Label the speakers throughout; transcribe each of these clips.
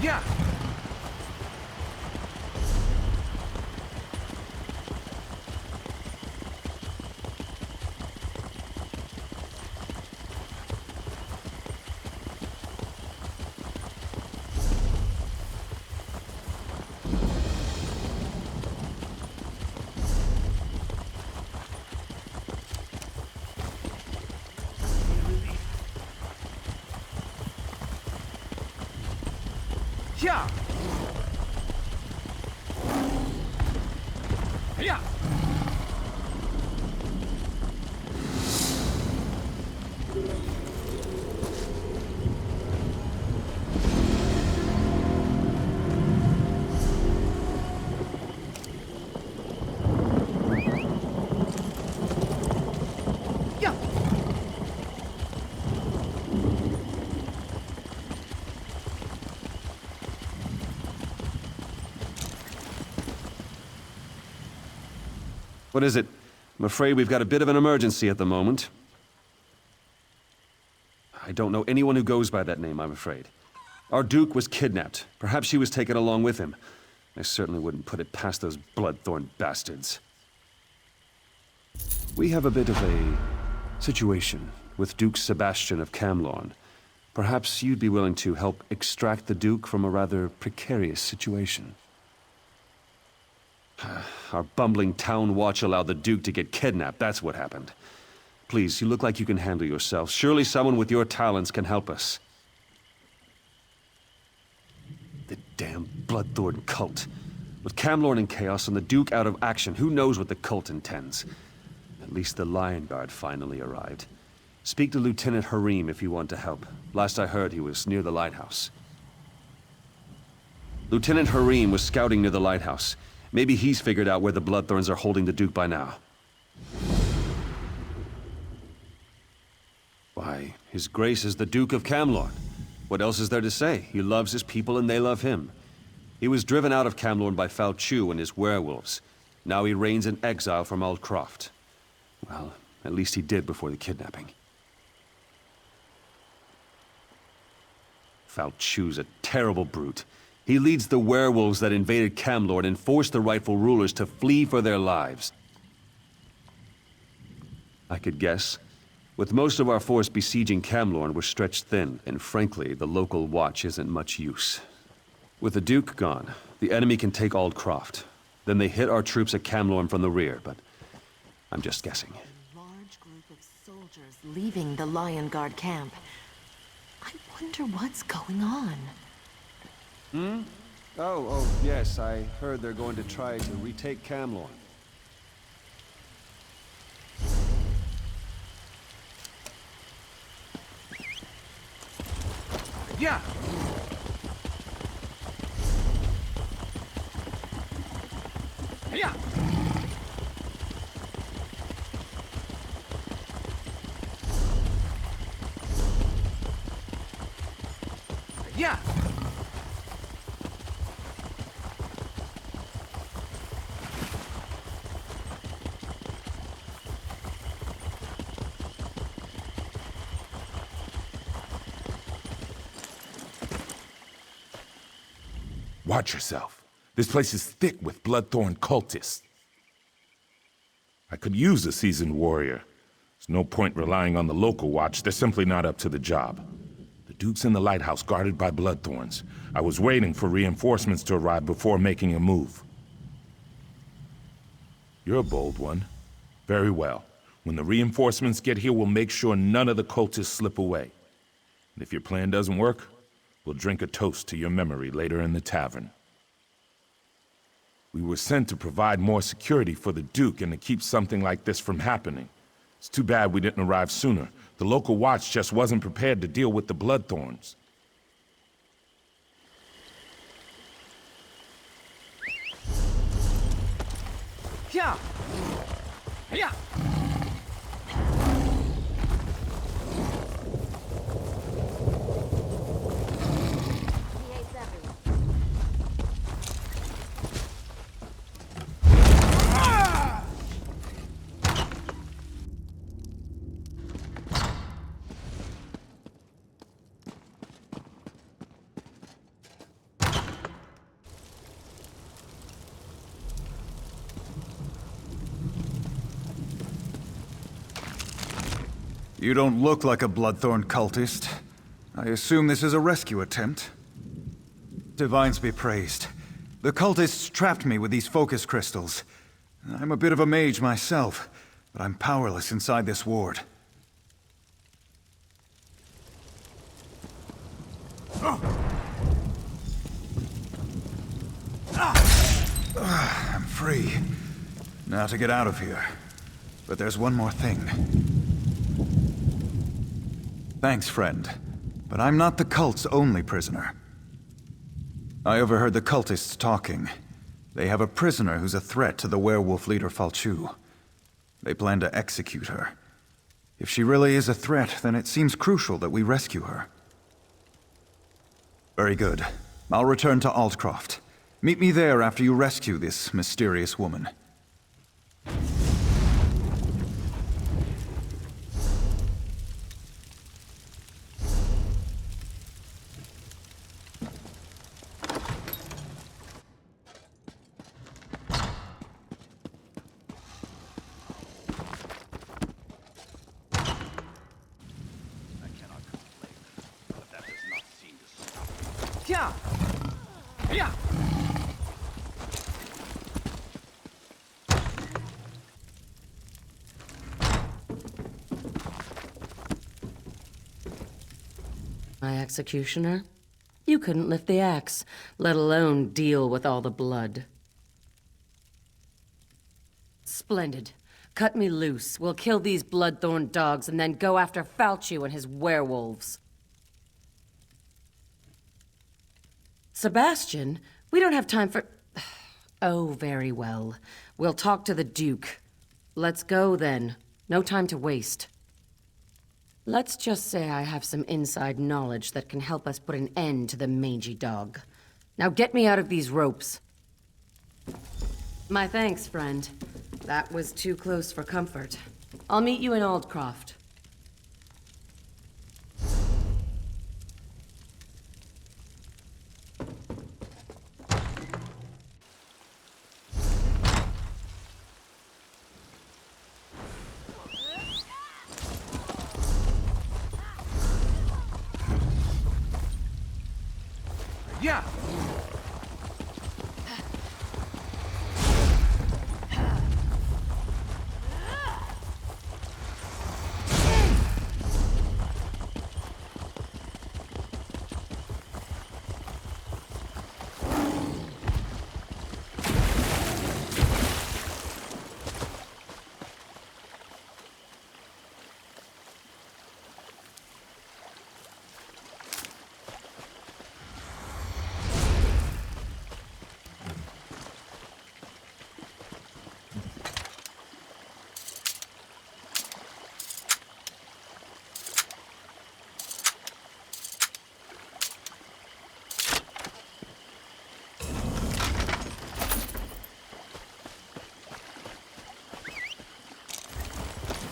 Speaker 1: Yeah. Yeah. Yeah. Yeah. Yeah.
Speaker 2: What is it? I'm afraid we've got a bit of an emergency at the moment. I don't know anyone who goes by that name, I'm afraid. Our Duke was kidnapped. Perhaps she was taken along with him. I certainly wouldn't put it past those bloodthorn bastards. We have a bit of a situation with Duke Sebastian of Camlorn. Perhaps you'd be willing to help extract the Duke from a rather precarious situation. Our bumbling town watch allowed the Duke to get kidnapped, that's what happened. Please, you look like you can handle yourself. Surely someone with your talents can help us. The damn Bloodthorn cult. With Camlorn in chaos and the Duke out of action, who knows what the cult intends? At least the Lion Guard finally arrived. Speak to Lieutenant Harim if you want to help. Last I heard, he was near the lighthouse. Lieutenant Harim was scouting near the lighthouse. Maybe he's figured out where the Bloodthorns are holding the Duke by now. Why, His Grace is the Duke of Camlorn. What else is there to say? He loves his people and they love him. He was driven out of Camlorn by Falchu and his werewolves. Now he reigns in exile from Aldcroft. Well, at least he did before the kidnapping. Falchu's a terrible brute. He leads the werewolves that invaded Camlorn and forced the rightful rulers to flee for their lives. I could guess. With most of our force besieging Camlorn, we're stretched thin, and frankly, the local watch isn't much use. With the Duke gone, the enemy can take Aldcroft. Then they hit our troops at Camlorn from the rear, but I'm just guessing.
Speaker 3: A large group of soldiers leaving the Lion Guard camp. I wonder what's going on.
Speaker 2: Oh, yes, I heard they're going to try to retake Camlorn.
Speaker 1: Yeah. Yeah. Yeah.
Speaker 4: Watch yourself. This place is thick with Bloodthorn cultists. I could use a seasoned warrior. There's no point relying on the local watch. They're simply not up to the job. The Duke's in the lighthouse guarded by Bloodthorns. I was waiting for reinforcements to arrive before making a move. You're a bold one. Very well. When the reinforcements get here, we'll make sure none of the cultists slip away. And if your plan doesn't work, we'll drink a toast to your memory later in the tavern. We were sent to provide more security for the Duke and to keep something like this from happening. It's too bad we didn't arrive sooner. The local watch just wasn't prepared to deal with the Bloodthorns.
Speaker 1: Yeah. Yeah.
Speaker 5: You don't look like a Bloodthorn cultist. I assume this is a rescue attempt? Divines be praised. The cultists trapped me with these focus crystals. I'm a bit of a mage myself, but I'm powerless inside this ward. I'm free. Now to get out of here. But there's one more thing. Thanks, friend. But I'm not the cult's only prisoner. I overheard the cultists talking. They have a prisoner who's a threat to the werewolf leader Falchu. They plan to execute her. If she really is a threat, then it seems crucial that we rescue her. Very good. I'll return to Aldcroft. Meet me there after you rescue this mysterious woman.
Speaker 1: Yeah. Yeah.
Speaker 6: My executioner? You couldn't lift the axe, let alone deal with all the blood. Splendid. Cut me loose. We'll kill these bloodthorn dogs and then go after Falchu and his werewolves. Sebastian? We don't have time for... Oh, very well. We'll talk to the Duke. Let's go, then. No time to waste. Let's just say I have some inside knowledge that can help us put an end to the mangy dog. Now get me out of these ropes. My thanks, friend. That was too close for comfort. I'll meet you in Aldcroft.
Speaker 1: Yeah.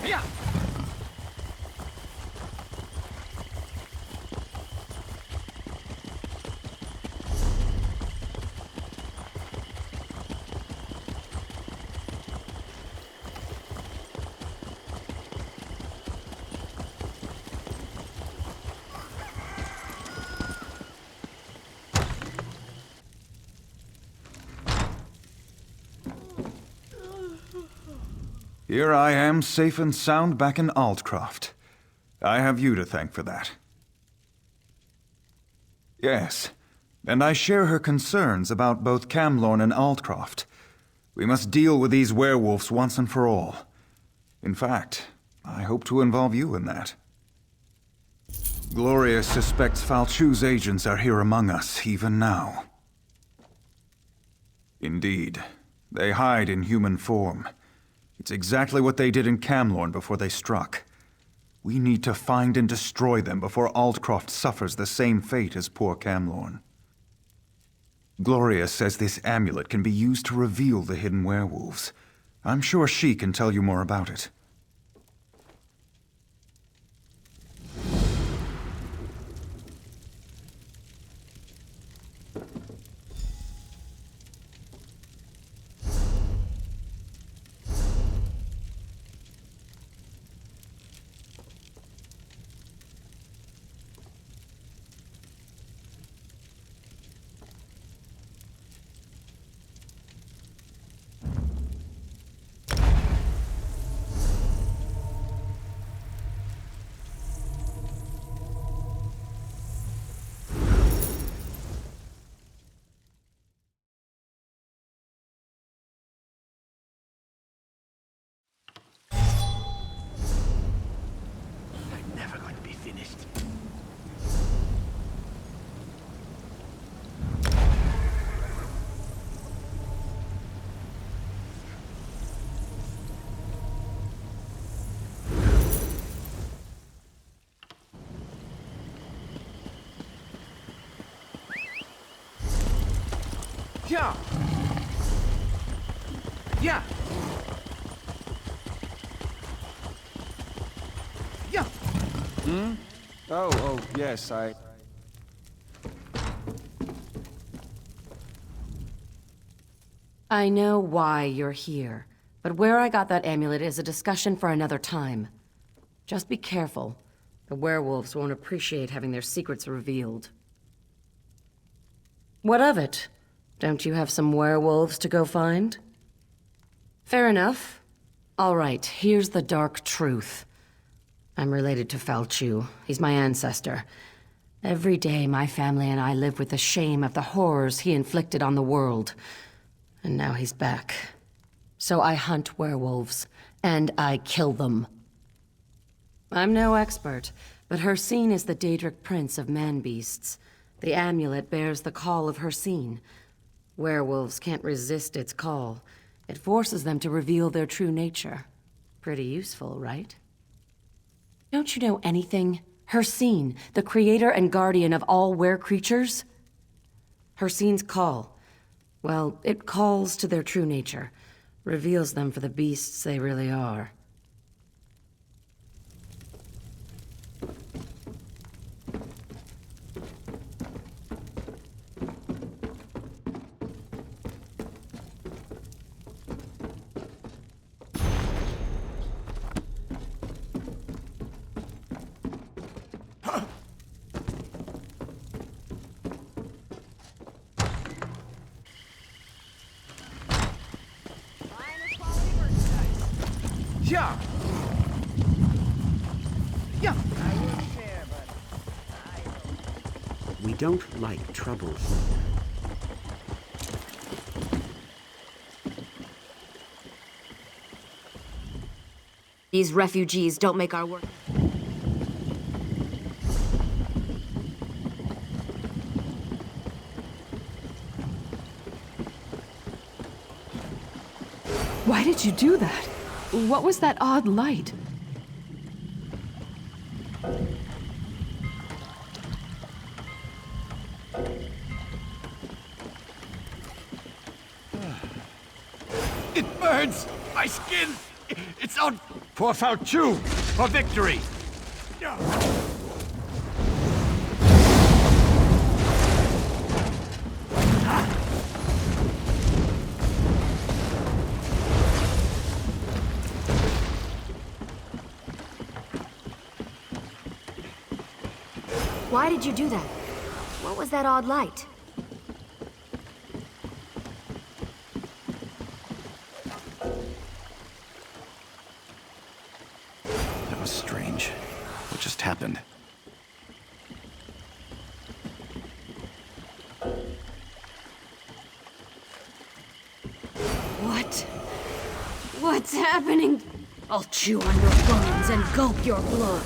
Speaker 1: Yeah.
Speaker 5: Here I am, safe and sound back in Aldcroft. I have you to thank for that. Yes, and I share her concerns about both Camlorn and Aldcroft. We must deal with these werewolves once and for all. In fact, I hope to involve you in that. Gloria suspects Falchu's agents are here among us, even now. Indeed, they hide in human form. It's exactly what they did in Camlorn before they struck. We need to find and destroy them before Aldcroft suffers the same fate as poor Camlorn. Gloria says this amulet can be used to reveal the hidden werewolves. I'm sure she can tell you more about it.
Speaker 1: Yeah. Yeah. Yeah.
Speaker 2: Oh, yes,
Speaker 6: I know why you're here, but where I got that amulet is a discussion for another time. Just be careful. The werewolves won't appreciate having their secrets revealed. What of it? Don't you have some werewolves to go find? Fair enough. All right, here's the dark truth. I'm related to Falchu. He's my ancestor. Every day, my family and I live with the shame of the horrors he inflicted on the world. And now he's back. So I hunt werewolves, and I kill them. I'm no expert, but Hircine is the Daedric prince of man-beasts. The amulet bears the call of Hircine. Werewolves can't resist its call. It forces them to reveal their true nature. Pretty useful, right? Don't you know anything? Hircine, the creator and guardian of all were-creatures? Hircine's call. Well, it calls to their true nature. Reveals them for the beasts they really are.
Speaker 1: Yeah. Yeah.
Speaker 7: We don't like trouble.
Speaker 3: These refugees don't make our work.
Speaker 8: Why did you do that? What was that odd light?
Speaker 1: It burns! My skin! It's on for Falchu! For victory!
Speaker 3: Why did you do that? What was that odd light?
Speaker 5: That was strange. What just happened?
Speaker 6: What? What's happening? I'll chew on your bones and gulp your blood.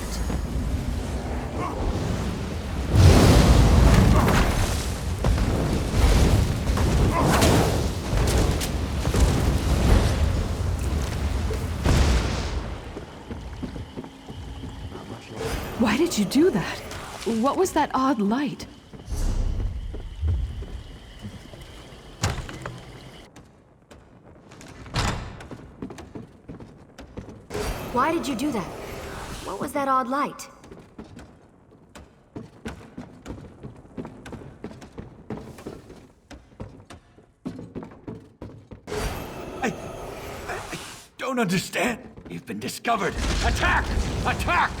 Speaker 8: Why did you do that? What was that odd light?
Speaker 3: Why did you do that? What was that odd light?
Speaker 1: I don't understand. You've been discovered. Attack! Attack!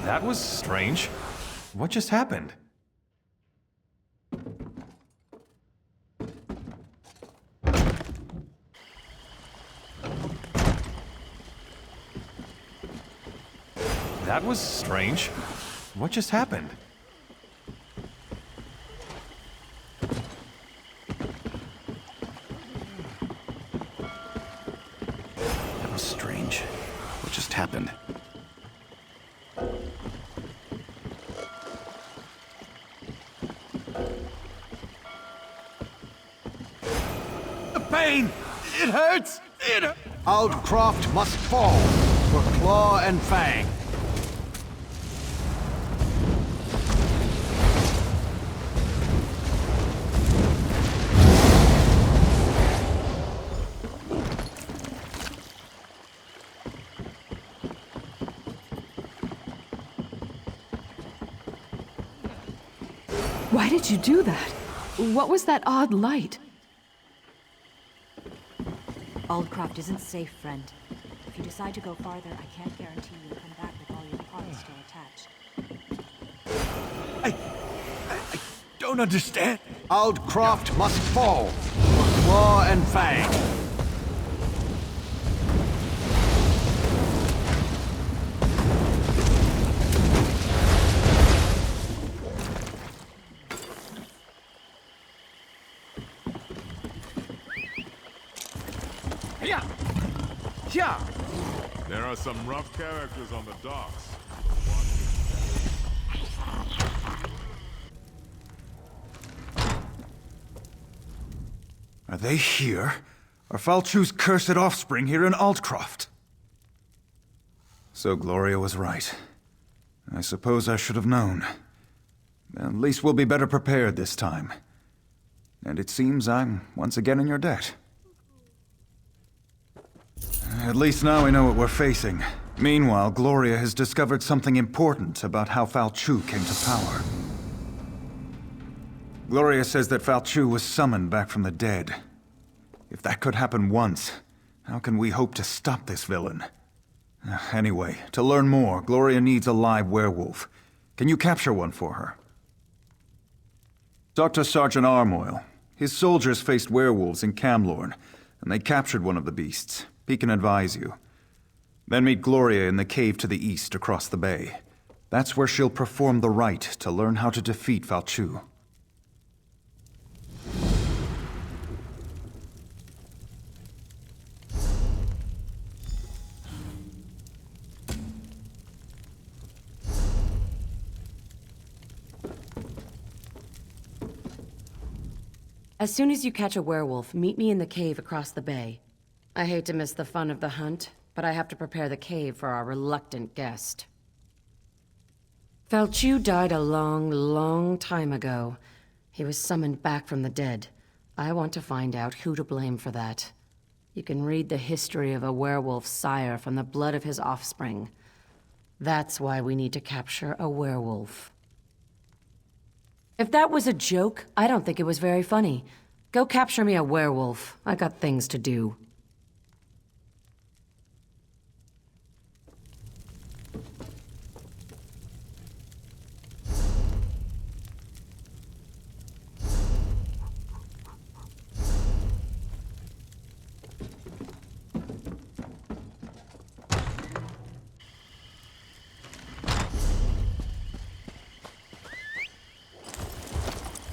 Speaker 5: That was strange. What just happened? That was strange. What just happened? That was strange. What just happened?
Speaker 1: It hurts!
Speaker 5: Aldcroft must fall for Claw and Fang.
Speaker 8: Why did you do that? What was that odd light?
Speaker 9: Aldcroft isn't safe, friend. If you decide to go farther, I can't guarantee you'll come back with all your parts still attached.
Speaker 1: I don't understand.
Speaker 5: Aldcroft must fall for Claw and Fang.
Speaker 1: Yeah.
Speaker 10: There are some rough characters on the docks.
Speaker 5: Are they here? Are Falchu's cursed offspring here in Aldcroft? So Gloria was right. I suppose I should have known. At least we'll be better prepared this time. And it seems I'm once again in your debt. At least now we know what we're facing. Meanwhile, Gloria has discovered something important about how Falchu came to power. Gloria says that Falchu was summoned back from the dead. If that could happen once, how can we hope to stop this villain? Anyway, to learn more, Gloria needs a live werewolf. Can you capture one for her? Talk to Sergeant Armoil. His soldiers faced werewolves in Camlorn, and they captured one of the beasts. He can advise you. Then meet Gloria in the cave to the east across the bay. That's where she'll perform the rite to learn how to defeat Falchu.
Speaker 6: As soon as you catch a werewolf, meet me in the cave across the bay. I hate to miss the fun of the hunt, but I have to prepare the cave for our reluctant guest. Falchu died a long, long time ago. He was summoned back from the dead. I want to find out who to blame for that. You can read the history of a werewolf's sire from the blood of his offspring. That's why we need to capture a werewolf. If that was a joke, I don't think it was very funny. Go capture me a werewolf. I got things to do.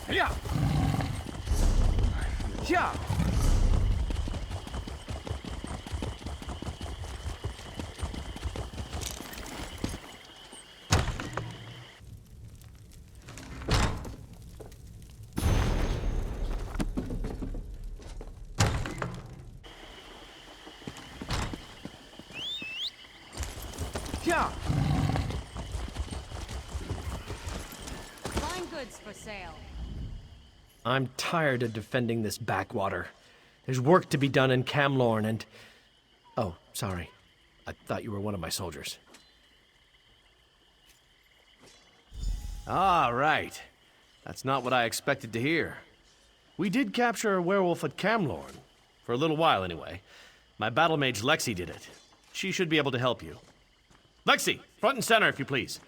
Speaker 1: Yeah. Yeah. Yeah.
Speaker 9: Fine goods for sale.
Speaker 11: I'm tired of defending this backwater. There's work to be done in Camlorn and... Oh, sorry. I thought you were one of my soldiers. Ah, right. That's not what I expected to hear. We did capture a werewolf at Camlorn. For a little while, anyway. My battle mage Lexi did it. She should be able to help you. Lexi, front and center, if you please.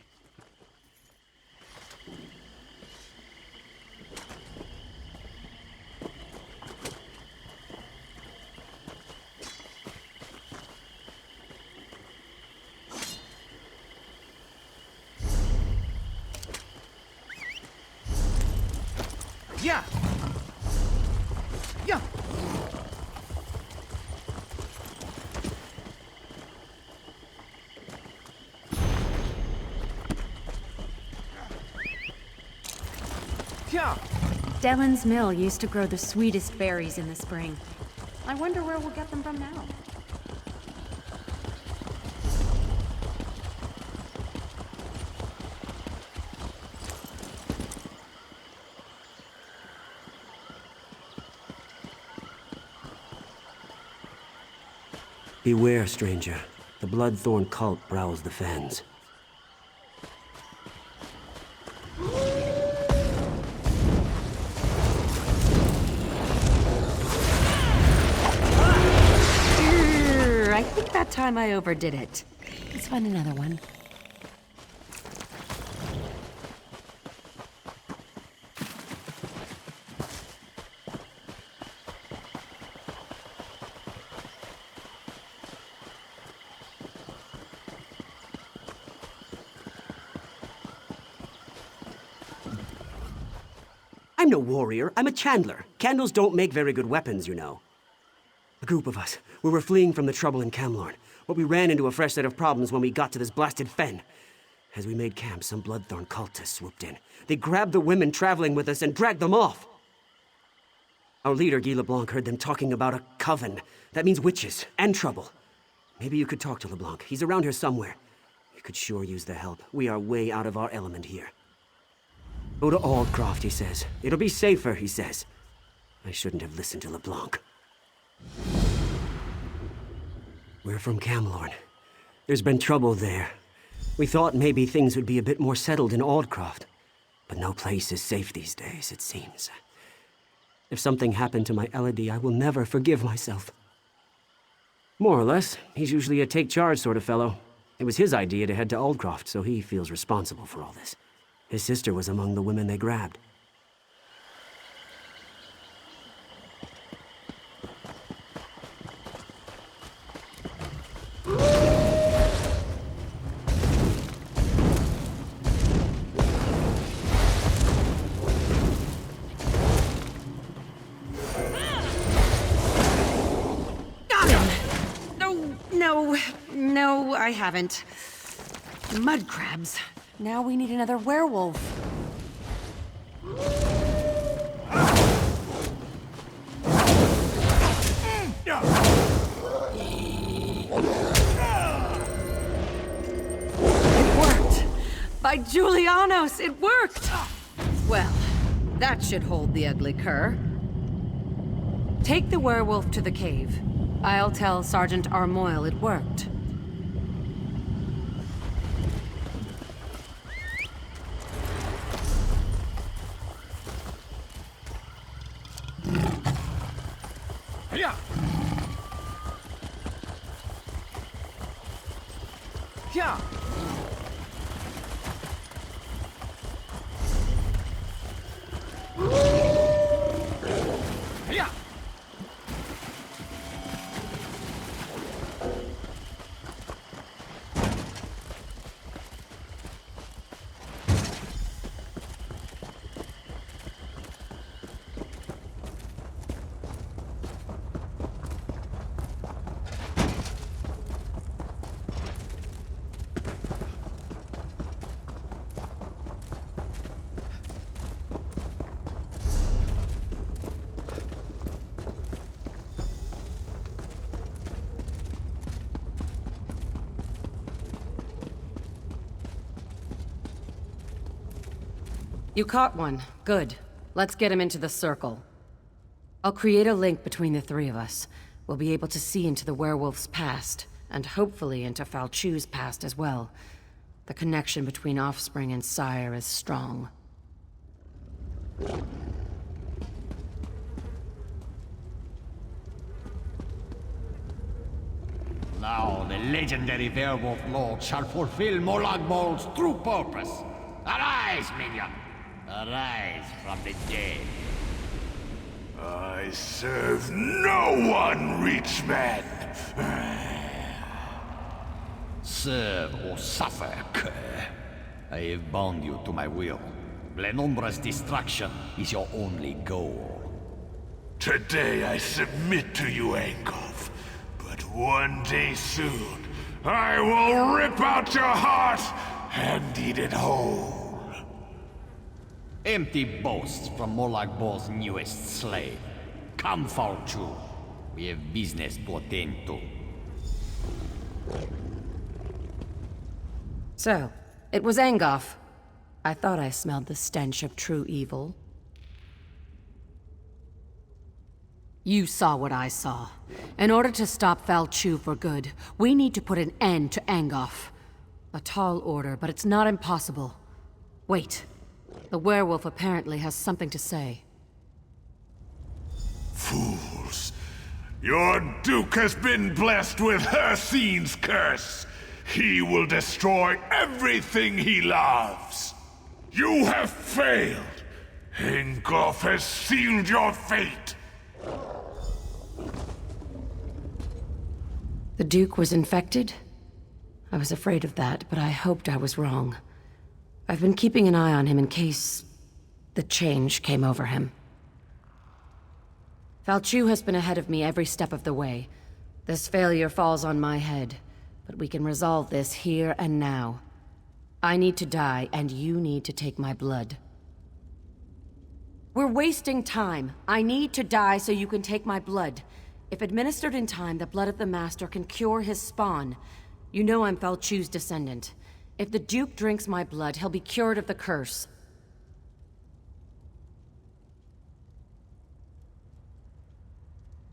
Speaker 1: Yeah. Yeah. Yeah.
Speaker 9: Dellen's mill used to grow the sweetest berries in the spring.
Speaker 6: I wonder where we'll get them from now.
Speaker 7: Beware, stranger. The Bloodthorn cult prowls the fens.
Speaker 6: I think that time I overdid it. Let's find another one.
Speaker 7: I'm no warrior, I'm a chandler. Candles don't make very good weapons, you know. A group of us, we were fleeing from the trouble in Camlorn, but we ran into a fresh set of problems when we got to this blasted fen. As we made camp, some Bloodthorn cultists swooped in. They grabbed the women traveling with us and dragged them off. Our leader, Guy LeBlanc, heard them talking about a coven. That means witches and trouble. Maybe you could talk to LeBlanc. He's around here somewhere. You could sure use the help. We are way out of our element here. Go to Aldcroft, he says. It'll be safer, he says. I shouldn't have listened to LeBlanc. We're from Camlorn. There's been trouble there. We thought maybe things would be a bit more settled in Aldcroft. But no place is safe these days, it seems. If something happened to my Elodie, I will never forgive myself. More or less. He's usually a take-charge sort of fellow. It was his idea to head to Aldcroft, so he feels responsible for all this. His sister was among the women they grabbed.
Speaker 6: Got him! No, I haven't. Mud crabs. Now we need another werewolf. It worked! By Julianos, it worked! Well, that should hold the ugly cur. Take the werewolf to the cave. I'll tell Sergeant Armoyle it worked.
Speaker 1: Yeah. Yeah. Yeah.
Speaker 6: You caught one. Good. Let's get him into the circle. I'll create a link between the three of us. We'll be able to see into the werewolf's past, and hopefully into Falchu's past as well. The connection between offspring and sire is strong.
Speaker 1: Now the legendary werewolf lord shall fulfill Molag Bol's true purpose. Arise, minion! Arise from the dead.
Speaker 10: I serve no one, rich man.
Speaker 1: Serve or suffer, cur. I have bound you to my will. Glenumbra's destruction is your only goal.
Speaker 10: Today I submit to you, Ankov. But one day soon, I will rip out your heart and eat it whole.
Speaker 1: Empty boasts from Molag Bol's newest slave. Come, Falchu. We have business to attend to.
Speaker 6: So, it was Angoff. I thought I smelled the stench of true evil. You saw what I saw. In order to stop Falchu for good, we need to put an end to Angoff. A tall order, but it's not impossible. Wait. The werewolf apparently has something to say.
Speaker 10: Fools. Your Duke has been blessed with Hircine's curse. He will destroy everything he loves. You have failed. Angoff has sealed your fate.
Speaker 6: The Duke was infected? I was afraid of that, but I hoped I was wrong. I've been keeping an eye on him in case the change came over him. Falchu has been ahead of me every step of the way. This failure falls on my head, but we can resolve this here and now. I need to die, and you need to take my blood. We're wasting time. I need to die so you can take my blood. If administered in time, the blood of the Master can cure his spawn. You know I'm Falchu's descendant. If the Duke drinks my blood, he'll be cured of the curse.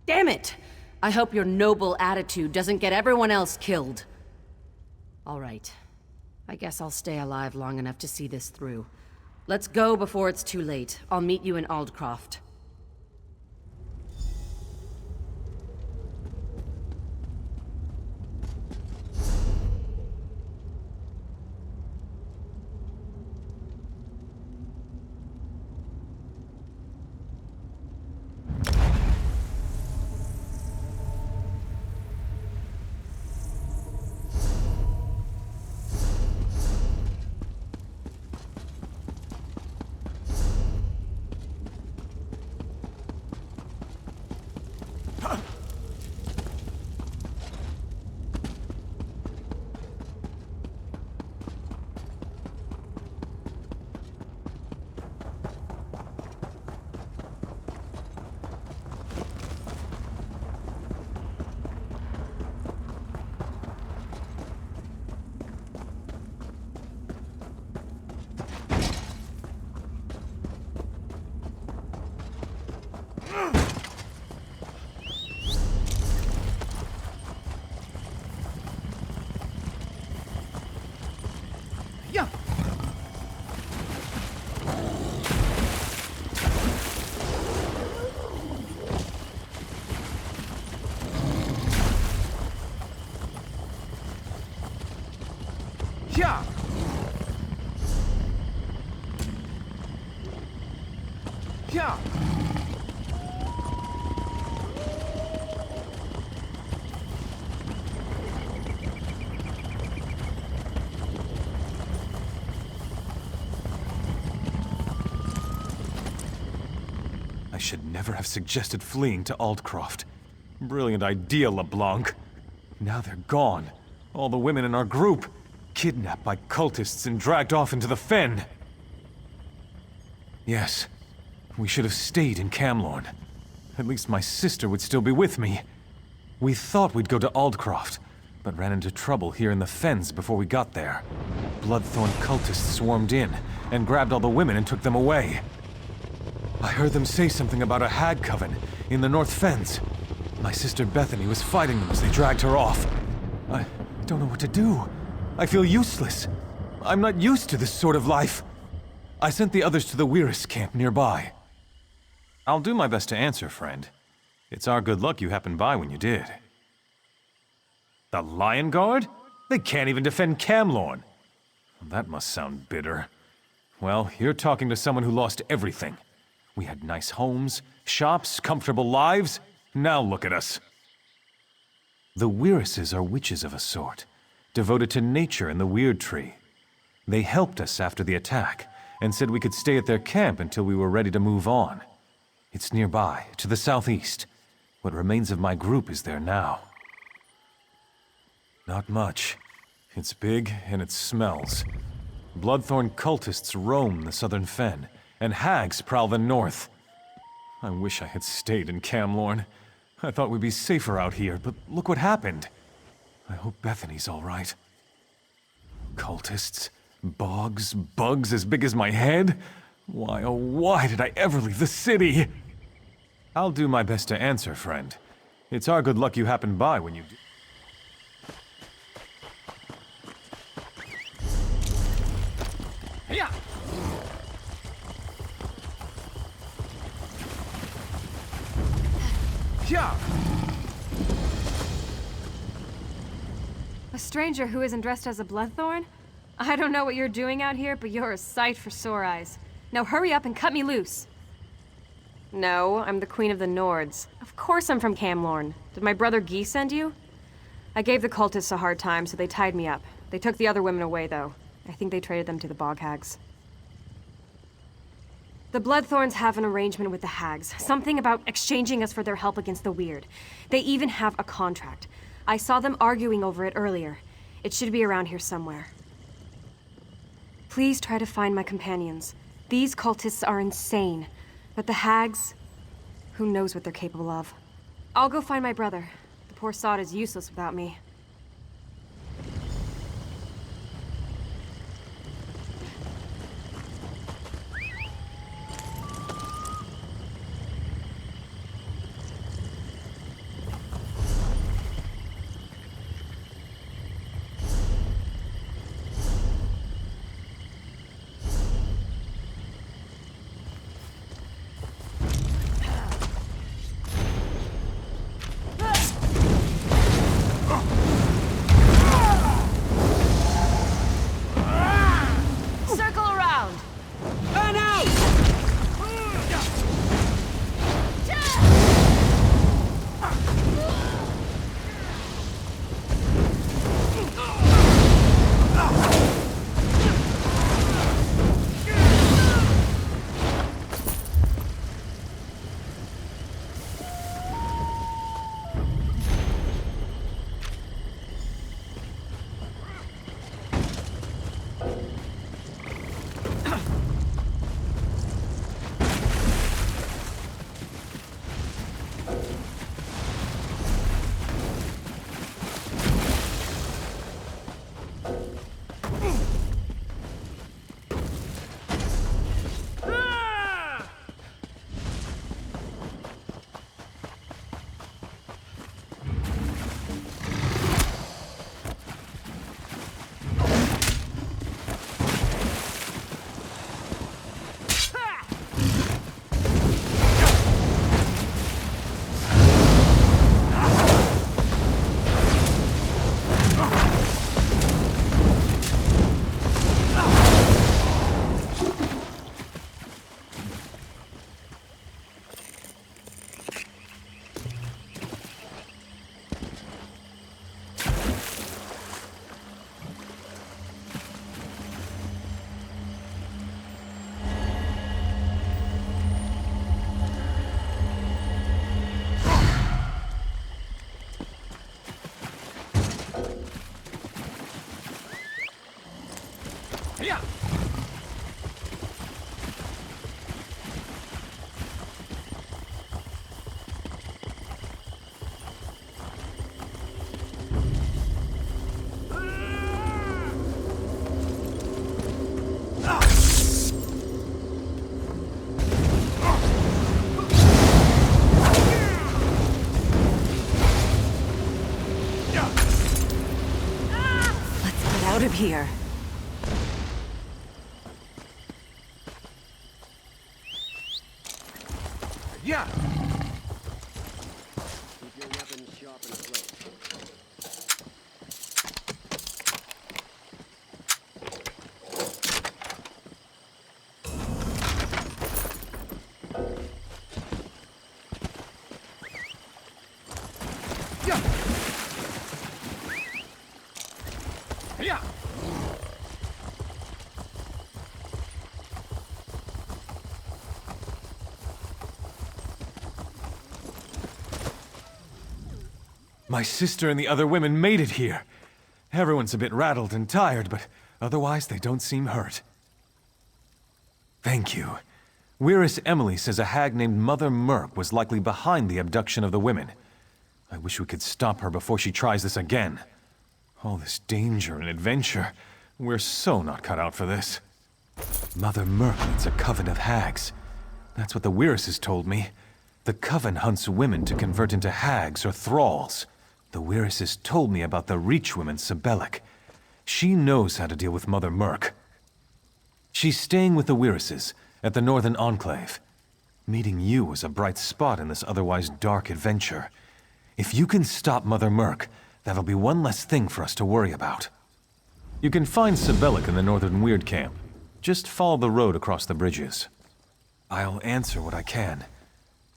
Speaker 6: Damn it! I hope your noble attitude doesn't get everyone else killed. All right. I guess I'll stay alive long enough to see this through. Let's go before it's too late. I'll meet you in Aldcroft.
Speaker 5: I should never have suggested fleeing to Aldcroft. Brilliant idea, LeBlanc. Now they're gone. All the women in our group, kidnapped by cultists and dragged off into the Fen. Yes, we should have stayed in Camlorn. At least my sister would still be with me. We thought we'd go to Aldcroft, but ran into trouble here in the Fens before we got there. Bloodthorn cultists swarmed in and grabbed all the women and took them away. I heard them say something about a Hag Coven in the North Fens. My sister Bethany was fighting them as they dragged her off. I don't know what to do. I feel useless. I'm not used to this sort of life. I sent the others to the Wyrd camp nearby. I'll do my best to answer, friend. It's our good luck you happened by when you did. The Lion Guard? They can't even defend Camlorn. That must sound bitter. Well, you're talking to someone who lost everything. We had nice homes, shops, comfortable lives. Now look at us. The Wyrds are witches of a sort, devoted to nature and the Wyrd tree. They helped us after the attack, and said we could stay at their camp until we were ready to move on. It's nearby, to the southeast. What remains of my group is there now. Not much. It's big, and it smells. Bloodthorn cultists roam the southern fen, and hags prowl the north. I wish I had stayed in Camlorn. I thought we'd be safer out here, but look what happened. I hope Bethany's all right. Cultists, bogs, bugs as big as my head? Why, oh why did I ever leave the city? I'll do my best to answer, friend. It's our good luck you happened by when you do.
Speaker 11: Yeah. Yeah.
Speaker 8: A stranger who isn't dressed as a bloodthorn? I don't know what you're doing out here, but you're a sight for sore eyes. Now hurry up and cut me loose. No, I'm the Queen of the Nords. Of course I'm from Camlorn. Did my brother Guy send you? I gave the cultists a hard time, so they tied me up. They took the other women away, though. I think they traded them to the Bog Hags. The Bloodthorns have an arrangement with the Hags. Something about exchanging us for their help against the Wyrd. They even have a contract. I saw them arguing over it earlier. It should be around here somewhere. Please try to find my companions. These cultists are insane. But the Hags, who knows what they're capable of. I'll go find my brother. The poor sod is useless without me.
Speaker 3: Out of here.
Speaker 11: Yeah.
Speaker 7: Keep your weapons sharp and close.
Speaker 5: My sister and the other women made it here. Everyone's a bit rattled and tired, but otherwise they don't seem hurt. Thank you. Wyrd Emily says a hag named Mother Merc was likely behind the abduction of the women. I wish we could stop her before she tries this again. All this danger and adventure. We're so not cut out for this. Mother Merc needs a coven of hags. That's what the Wyrses told me. The coven hunts women to convert into hags or thralls. The Wyrses told me about the Reach woman, Sibelic. She knows how to deal with Mother Merc. She's staying with the Wyrses at the Northern Enclave. Meeting you was a bright spot in this otherwise dark adventure. If you can stop Mother Merc, that'll be one less thing for us to worry about. You can find Sibelic in the Northern Wyrd camp. Just follow the road across the bridges. I'll answer what I can.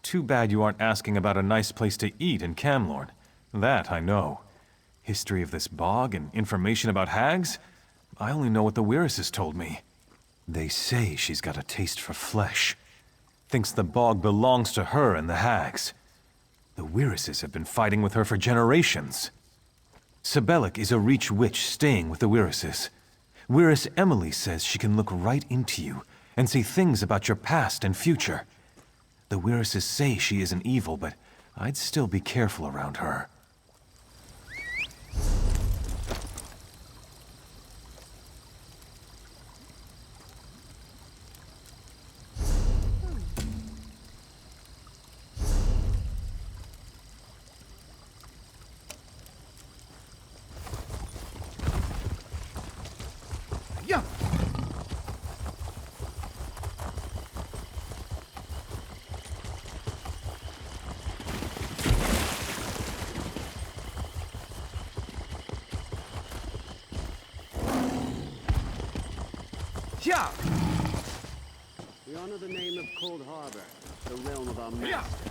Speaker 5: Too bad you aren't asking about a nice place to eat in Camlorn. That I know. History of this bog and information about hags? I only know what the Wyrses told me. They say she's got a taste for flesh. Thinks the bog belongs to her and the hags. The Wyrses have been fighting with her for generations. Sibelic is a Reach witch staying with the Wyrses. Wyrys Emily says she can look right into you and say things about your past and future. The Wyrses say she isn't evil, but I'd still be careful around her.
Speaker 1: We honor the name of Cold Harbor, the realm of our master.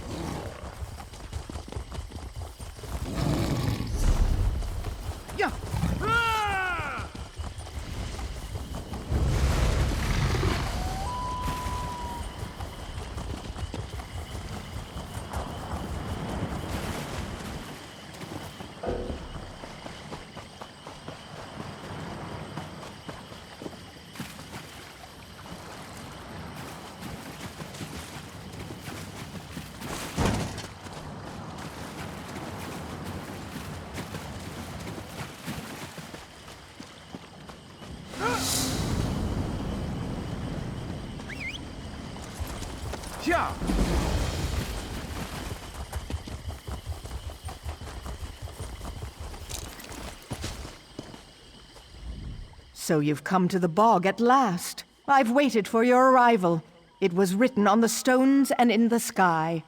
Speaker 12: So you've come to the bog at last. I've waited for your arrival. It was written on the stones and in the sky.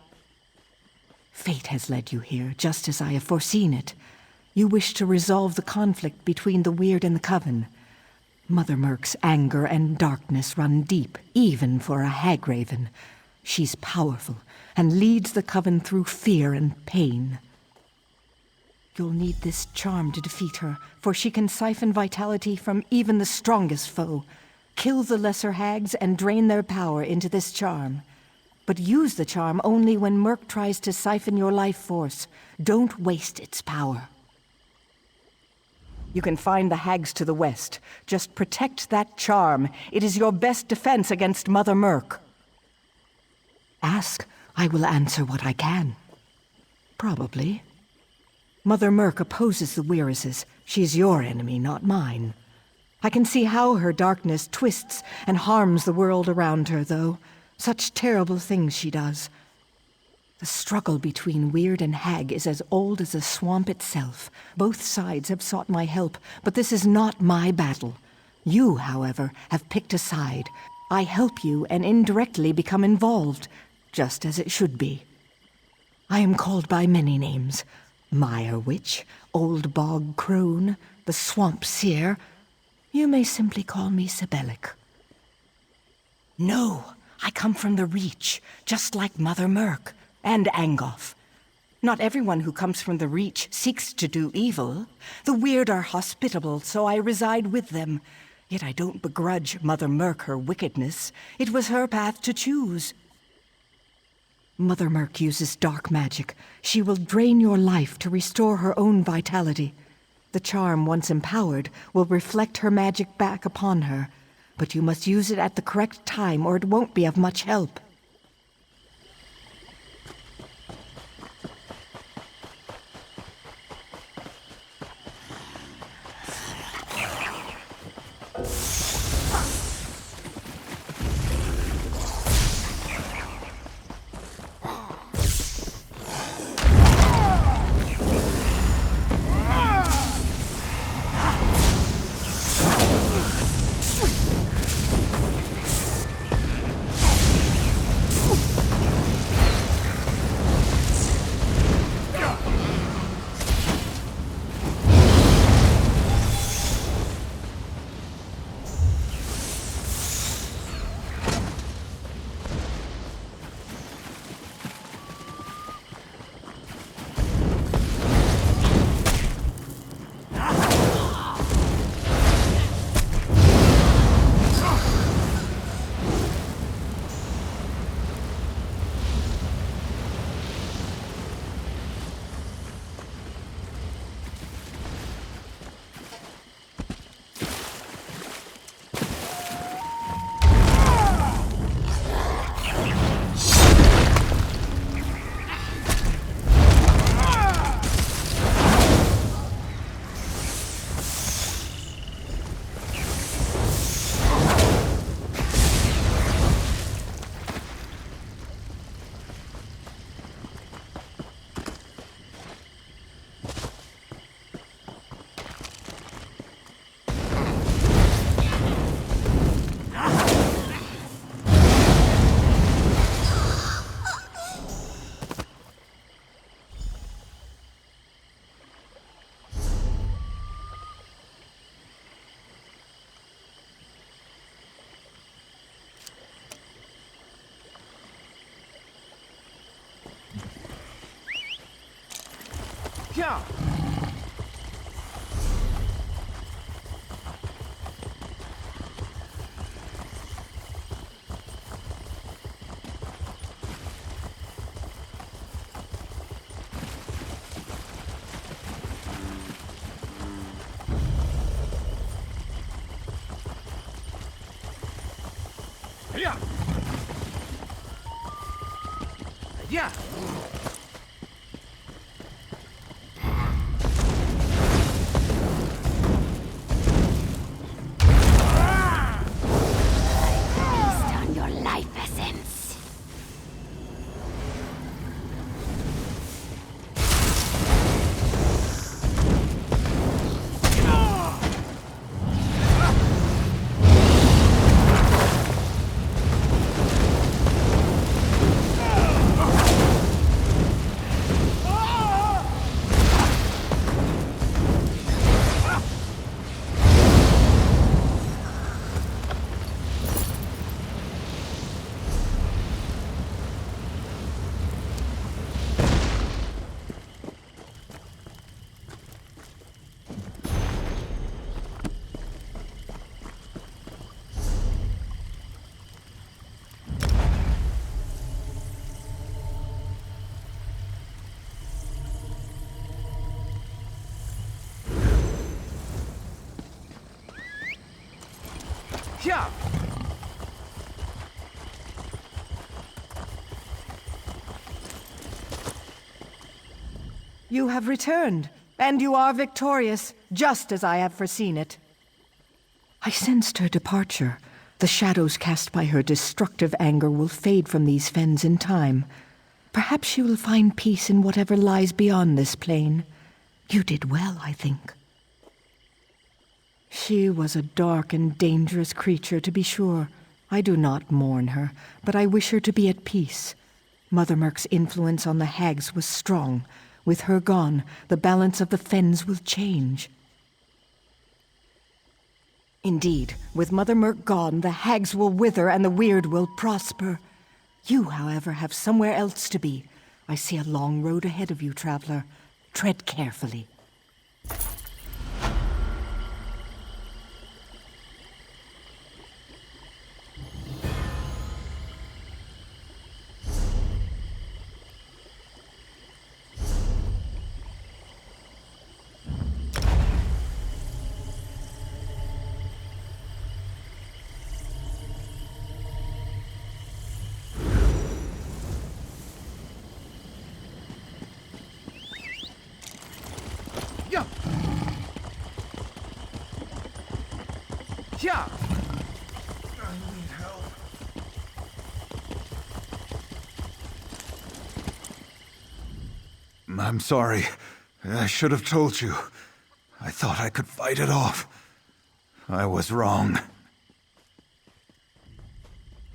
Speaker 12: Fate has led you here, just as I have foreseen it. You wish to resolve the conflict between the Wyrd and the Coven. Mother Merc's anger and darkness run deep, even for a Hagraven. She's powerful, and leads the Coven through fear and pain. You'll need this charm to defeat her, for she can siphon vitality from even the strongest foe. Kill the lesser hags and drain their power into this charm. But use the charm only when Merc tries to siphon your life force. Don't waste its power. You can find the hags to the west. Just protect that charm. It is your best defense against Mother Merc. Ask, I will answer what I can. Probably. Mother Merc opposes the Wyrses. She's your enemy, not mine. I can see how her darkness twists and harms the world around her, though. Such terrible things she does. The struggle between Wyrd and Hag is as old as the swamp itself. Both sides have sought my help, but this is not my battle. You, however, have picked a side. I help you and indirectly become involved, just as it should be. I am called by many names. Mire Witch, Old Bog Crone, the Swamp Seer. You may simply call me Sibelic. No, I come from the Reach, just like Mother Merc and Angoff. Not everyone who comes from the Reach seeks to do evil. The Wyrd are hospitable, so I reside with them. Yet I don't begrudge Mother Merc her wickedness. It was her path to choose. Mother Merc uses dark magic. She will drain your life to restore her own vitality. The charm, once empowered, will reflect her magic back upon her. But you must use it at the correct time or it won't be of much help.
Speaker 13: Yeah. Yeah. Yeah.
Speaker 3: Based on your life essence.
Speaker 13: Yeah.
Speaker 12: You have returned, and you are victorious, just as I have foreseen it. I sensed her departure. The shadows cast by her destructive anger will fade from these fens in time. Perhaps she will find peace in whatever lies beyond this plane. You did well, I think. She was a dark and dangerous creature, to be sure. I do not mourn her, but I wish her to be at peace. Mother Merc's influence on the hags was strong. With her gone, the balance of the fens will change. Indeed, with Mother Merc gone, the hags will wither and the Wyrd will prosper. You, however, have somewhere else to be. I see a long road ahead of you, traveler. Tread carefully.
Speaker 13: Yeah. Yeah. I need help.
Speaker 5: I'm sorry. I should have told you. I thought I could fight it off. I was wrong.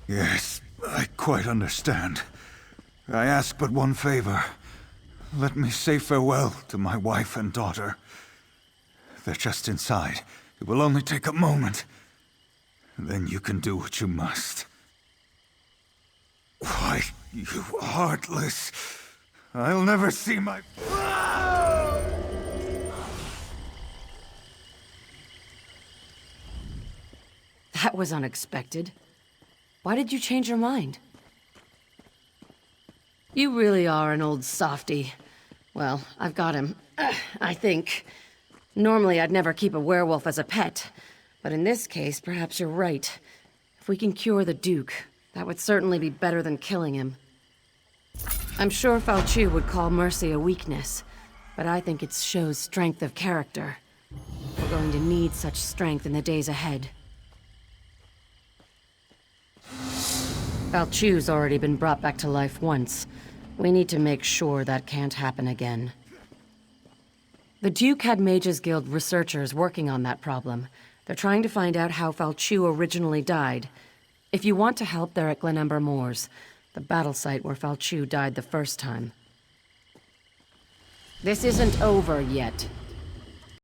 Speaker 5: Yes, I quite understand. I ask but one favor. Let me say farewell to my wife and daughter. They're just inside. It will only take a moment. Then you can do what you must. Why, you heartless... I'll never see my...
Speaker 6: That was unexpected. Why did you change your mind? You really are an old softy. Well, I've got him. I think. Normally, I'd never keep a werewolf as a pet. But in this case, perhaps you're right. If we can cure the Duke, that would certainly be better than killing him. I'm sure Falchu would call mercy a weakness, but I think it shows strength of character. We're going to need such strength in the days ahead. Falchu's already been brought back to life once. We need to make sure that can't happen again. The Duke had Mages Guild researchers working on that problem. They're trying to find out how Falchu originally died. If you want to help, they're at Glenumbra Moors, the battle site where Falchu died the first time. This isn't over yet.